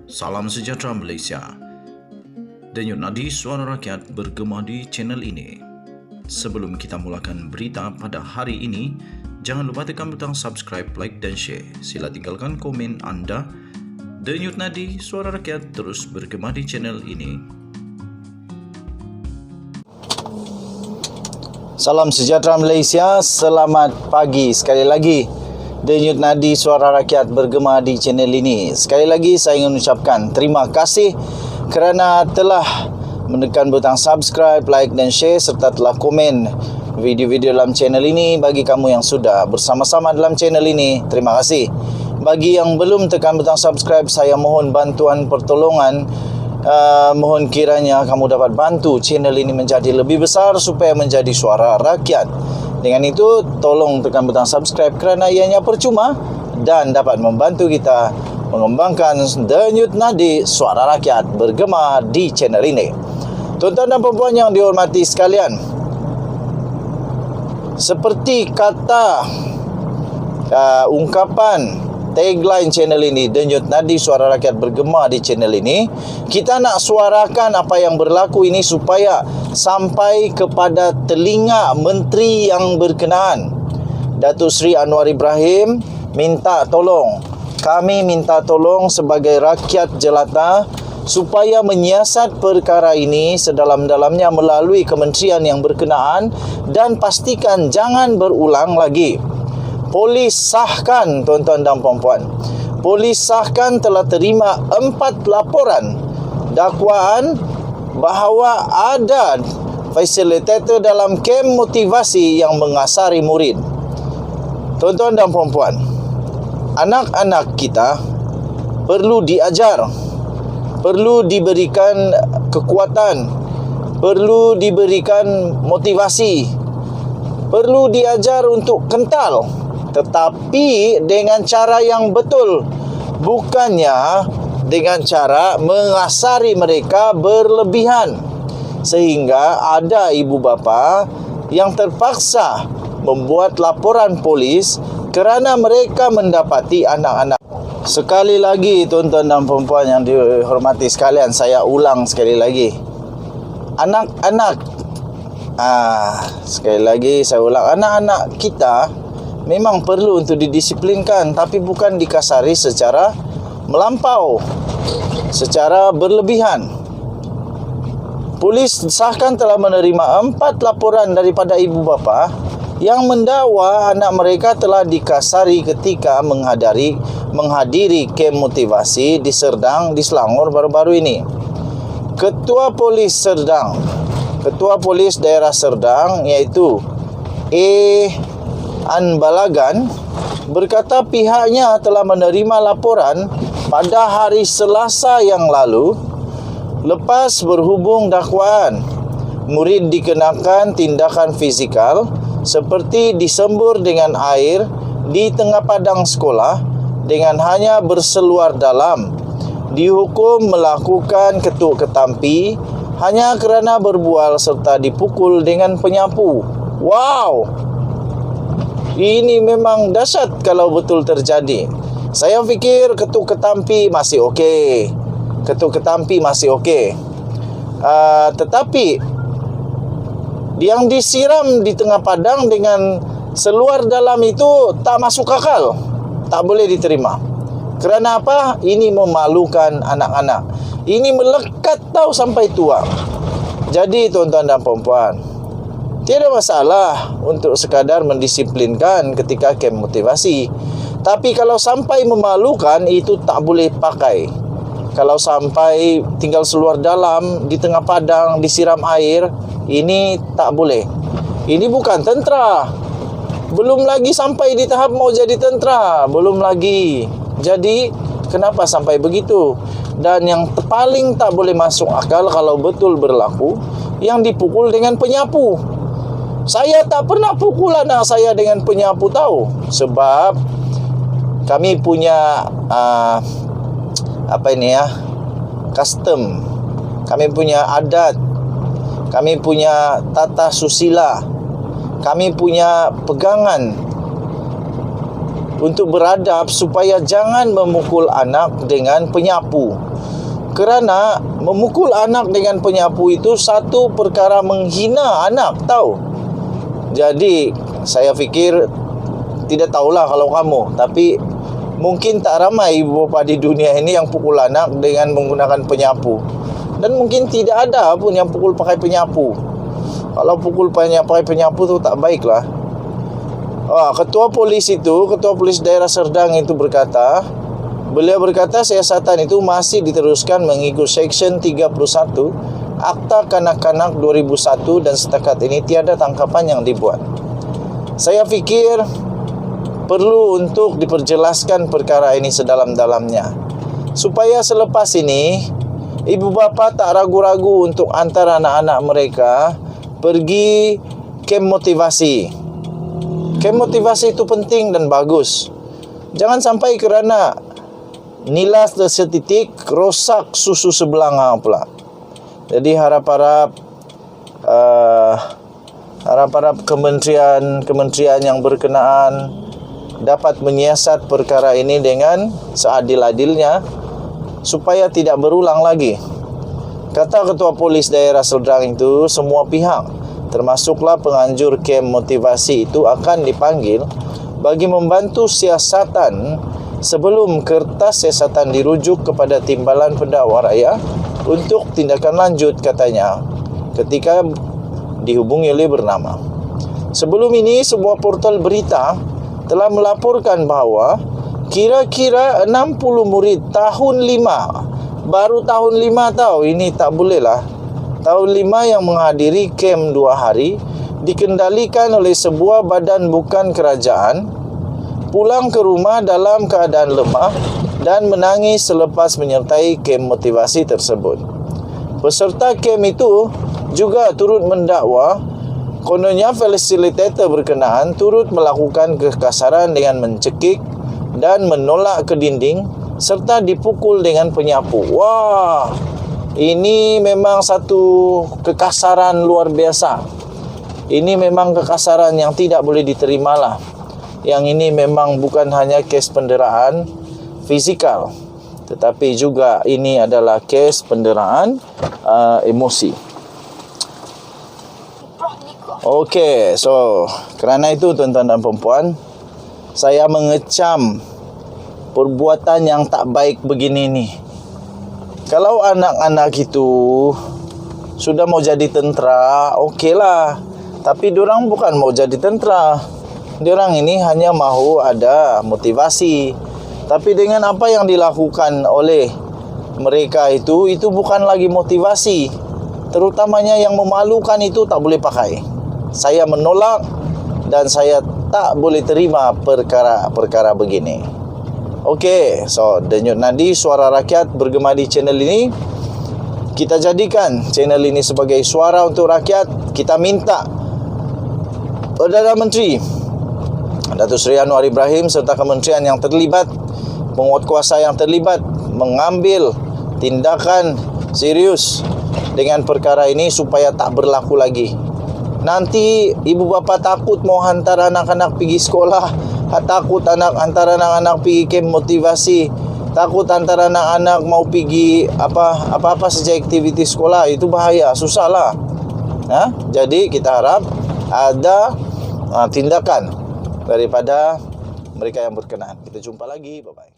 Salam sejahtera Malaysia. Denyut nadi suara rakyat bergema di channel ini. Sebelum kita mulakan berita pada hari ini, jangan lupa tekan butang subscribe, like dan share. Sila tinggalkan komen anda. Denyut nadi suara rakyat terus bergema di channel ini. Salam sejahtera Malaysia, selamat pagi sekali lagi. Denyut nadi suara rakyat bergema di channel ini. Sekali lagi saya ingin ucapkan terima kasih kerana telah menekan butang subscribe, like dan share serta telah komen video-video dalam channel ini. Bagi kamu yang sudah bersama-sama dalam channel ini, terima kasih. Bagi yang belum tekan butang subscribe, saya mohon bantuan pertolongan. Mohon kiranya kamu dapat bantu channel ini menjadi lebih besar supaya menjadi suara rakyat. Dengan itu, tolong tekan butang subscribe kerana ianya percuma dan dapat membantu kita mengembangkan denyut nadi suara rakyat bergema di channel ini. Tuan-tuan dan puan yang dihormati sekalian, seperti kata ungkapan tagline channel ini, denyut nadi suara rakyat bergema di channel ini, kita nak suarakan apa yang berlaku ini supaya sampai kepada telinga menteri yang berkenaan. Datuk Seri Anwar Ibrahim minta tolong, kami minta tolong sebagai rakyat jelata supaya menyiasat perkara ini sedalam-dalamnya melalui kementerian yang berkenaan dan pastikan jangan berulang lagi. Polis sahkan, tuan-tuan dan puan-puan, polis sahkan telah terima 4 laporan dakwaan bahawa ada fasilitator dalam kem motivasi yang mengasari murid. Tuan-tuan dan puan-puan, anak-anak kita perlu diajar, perlu diberikan kekuatan, perlu diberikan motivasi, perlu diajar untuk kental, tetapi dengan cara yang betul, bukannya dengan cara mengasari mereka berlebihan, sehingga ada ibu bapa yang terpaksa membuat laporan polis kerana mereka mendapati anak-anak. Sekali lagi, tuan-tuan dan puan-puan yang dihormati sekalian, saya ulang sekali lagi, anak-anak, sekali lagi saya ulang, anak-anak kita memang perlu untuk didisiplinkan, tapi bukan dikasari secara melampau, secara berlebihan. Polis sahkan telah menerima 4 laporan daripada ibu bapa yang mendakwa anak mereka telah dikasari ketika menghadiri kem motivasi di Serdang, di Selangor baru-baru ini. Ketua Polis Daerah Serdang iaitu An Balagan berkata pihaknya telah menerima laporan pada hari Selasa yang lalu. Lepas berhubung dakwaan, murid dikenakan tindakan fizikal seperti disembur dengan air di tengah padang sekolah dengan hanya berseluar dalam, dihukum melakukan ketuk ketampi hanya kerana berbual serta dipukul dengan penyapu. Wow! Ini memang dahsyat kalau betul terjadi. Saya fikir ketuk ketampi masih okey. Tetapi yang disiram di tengah padang dengan seluar dalam itu tak masuk akal. Tak boleh diterima. Kerana apa? Ini memalukan anak-anak. Ini melekat tahu sampai tua. Jadi tuan-tuan dan puan-puan, tiada masalah untuk sekadar mendisiplinkan ketika kem motivasi. Tapi kalau sampai memalukan, itu tak boleh pakai. Kalau sampai tinggal seluar dalam di tengah padang disiram air, ini tak boleh. Ini bukan tentera. Belum lagi sampai di tahap mau jadi tentera, belum lagi. Jadi kenapa sampai begitu? Dan yang paling tak boleh masuk akal kalau betul berlaku, yang dipukul dengan penyapu. Saya tak pernah pukul anak saya dengan penyapu tahu. Sebab kami punya custom. Kami punya adat. Kami punya tata susila. Kami punya pegangan untuk beradab supaya jangan memukul anak dengan penyapu. Kerana memukul anak dengan penyapu itu satu perkara menghina anak, tahu. Jadi saya fikir, tidak tahulah kalau kamu, tapi mungkin tak ramai ibu bapa di dunia ini yang pukul anak dengan menggunakan penyapu. Dan mungkin tidak ada pun yang pukul pakai penyapu. Kalau pukul pakai penyapu tu tak baiklah. Ketua polis daerah Serdang itu beliau berkata siasatan itu masih diteruskan mengikut Seksyen 31 Akta Kanak-Kanak 2001 dan setakat ini tiada tangkapan yang dibuat. Saya fikir perlu untuk diperjelaskan perkara ini sedalam-dalamnya, supaya selepas ini ibu bapa tak ragu-ragu untuk hantar anak-anak mereka pergi kem motivasi. Kem motivasi itu penting dan bagus. Jangan sampai kerana nilas setitik rosak susu sebelang pula. Jadi harap-harap kementerian yang berkenaan dapat menyiasat perkara ini dengan seadil-adilnya supaya tidak berulang lagi. Kata Ketua Polis Daerah Serdang itu, semua pihak termasuklah penganjur kem motivasi itu akan dipanggil bagi membantu siasatan sebelum kertas siasatan dirujuk kepada Timbalan Pendakwa Raya untuk tindakan lanjut, katanya, ketika dihubungi oleh bernama. Sebelum ini, sebuah portal berita telah melaporkan bahawa kira-kira 60 murid tahun 5, baru tahun 5 tahu, ini tak boleh lah, tahun 5 yang menghadiri kem 2 hari dikendalikan oleh sebuah badan bukan kerajaan pulang ke rumah dalam keadaan lemah dan menangis selepas menyertai kem motivasi tersebut. Peserta kem itu juga turut mendakwa kononnya fasilitator berkenaan turut melakukan kekasaran dengan mencekik dan menolak ke dinding serta dipukul dengan penyapu. Wah, ini memang satu kekasaran luar biasa. Ini memang kekasaran yang tidak boleh diterimalah. Yang ini memang bukan hanya kes penderaan fizikal, tetapi juga ini adalah kes penderaan emosi. Okey, so kerana itu tuan-tuan dan puan-puan, saya mengecam perbuatan yang tak baik begini ni. Kalau anak-anak itu sudah mau jadi tentera, okeylah. Tapi diorang bukan mau jadi tentera. Diorang ini hanya mahu ada motivasi. Tapi dengan apa yang dilakukan oleh mereka itu bukan lagi motivasi. Terutamanya yang memalukan itu tak boleh pakai. Saya menolak dan saya tak boleh terima perkara-perkara begini. Okey, so Denyut Nadi Suara Rakyat bergema di channel ini. Kita jadikan channel ini sebagai suara untuk rakyat. Kita minta Perdana Menteri Datuk Seri Anwar Ibrahim serta kementerian yang terlibat, penguatkuasa yang terlibat mengambil tindakan serius dengan perkara ini supaya tak berlaku lagi. Nanti ibu bapa takut mau hantar anak-anak pergi sekolah, takut hantar anak-anak pergi kem motivasi, takut hantar anak-anak mau pergi apa-apa saja aktiviti sekolah, itu bahaya, susahlah. Jadi kita harap ada tindakan daripada mereka yang berkenaan. Kita jumpa lagi, bye-bye.